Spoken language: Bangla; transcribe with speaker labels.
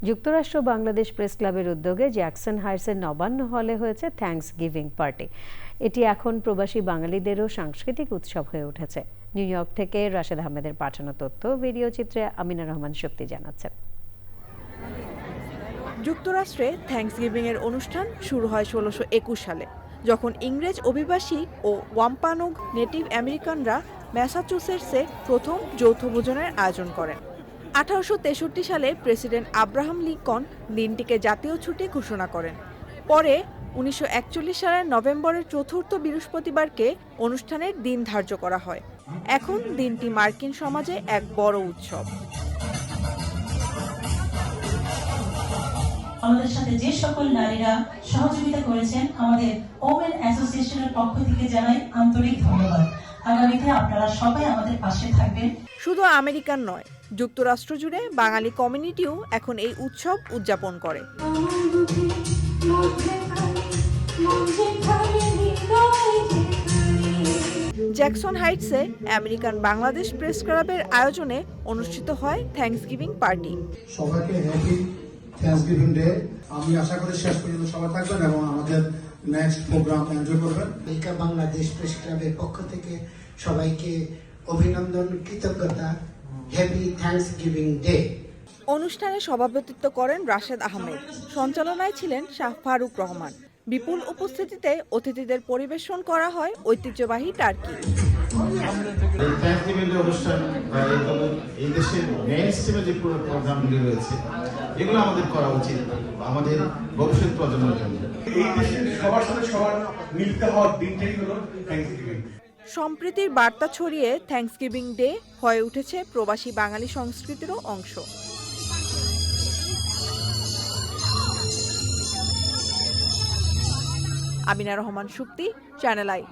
Speaker 1: যুক্তরাষ্ট্র বাংলাদেশ প্রেস ক্লাবের উদ্যোগে জ্যাকসন হাইটসের নবান্ন হলে হয়েছে থ্যাঙ্কস গিভিং পার্টি। এটি এখন প্রবাসী বাঙালিদেরও সাংস্কৃতিক উৎসব হয়ে উঠেছে। নিউ ইয়র্ক থেকে রাশেদ আহমেদের পাঠানো তথ্য, ভিডিও চিত্রে আমিনা রহমান শক্তি জানাচ্ছেন।
Speaker 2: যুক্তরাষ্ট্রে থ্যাঙ্কসগিভিং এর অনুষ্ঠান শুরু হয় ১৬২১ সালে, যখন ইংরেজ অভিবাসী ও ওয়াম্পানোগ নেটিভ আমেরিকানরা ম্যাসাচুসেটসে প্রথম যৌথ ভোজনের আয়োজন করেন। ১৮৬৩ সালে প্রেসিডেন্ট আব্রাহাম লিঙ্কন দিনটিকে জাতীয় ছুটি ঘোষণা করেন। পরে ১৯৪১ সালের নভেম্বরের চতুর্থ বৃহস্পতিবারকে অনুষ্ঠানের দিন ধার্য করা হয়। এখন দিনটি মার্কিন সমাজে এক বড় উৎসব।
Speaker 3: আমাদের সাথে যে সকল নারীরা সহযোগিতা করেছেন, আমাদের ওমেন অ্যাসোসিয়েশনের পক্ষ থেকে জানাই আন্তরিক ধন্যবাদ। আগামীতে আপনারা সবাই আমাদের পাশে থাকবেন।
Speaker 2: শুধু আমেরিকান নয়, যুক্তরাষ্ট্র জুড়ে বাঙালি কমিউনিটিও এখন এই উৎসব উদযাপন করে। জ্যাকসন হাইটসে আমেরিকান বাংলাদেশ প্রেস ক্লাবের আয়োজনে অনুষ্ঠিত হয় থ্যাঙ্কসগিভিং পার্টি।
Speaker 4: সবাইকে হ্যাপি থ্যাঙ্কসগিভিং ডে। আমি আশা করি শেষ পর্যন্ত সবাই থাকবেন এবং আমাদের নেক্সট প্রোগ্রাম এনজয় করবেন।
Speaker 5: আমেরিকা বাংলাদেশ প্রেস ক্লাবের পক্ষ থেকে সবাইকে অভিনন্দন, কৃতজ্ঞতা। Happy Thanksgiving day.
Speaker 2: অনুষ্ঠানে সভাপতিত্ব করেন রাশেদ আহমেদ, সঞ্চালনায় ছিলেন শাহ ফারুক রহমান। বিপুল উপস্থিতিতে অতিথিদের পরিবেশন করা হয় ঐতিহ্যবাহী টার্কি।
Speaker 6: এই দেশের মেইনস্ট্রিমে যে প্রোগ্রামগুলি রয়েছে, এগুলো আমাদের করা উচিত আমাদের ভবিষ্যৎ প্রজন্মের জন্য।
Speaker 7: এই দেশের সবার সাথে সবার মিলতে হওয়ার দিনটাই হলো থ্যাঙ্কসগিভিং।
Speaker 2: সম্প্রীতির বার্তা ছড়িয়ে থ্যাঙ্কসগিভিং ডে হয়ে উঠেছে প্রবাসী বাঙালি সংস্কৃতিরও অংশ। Amina Rahman Shukti, channel I.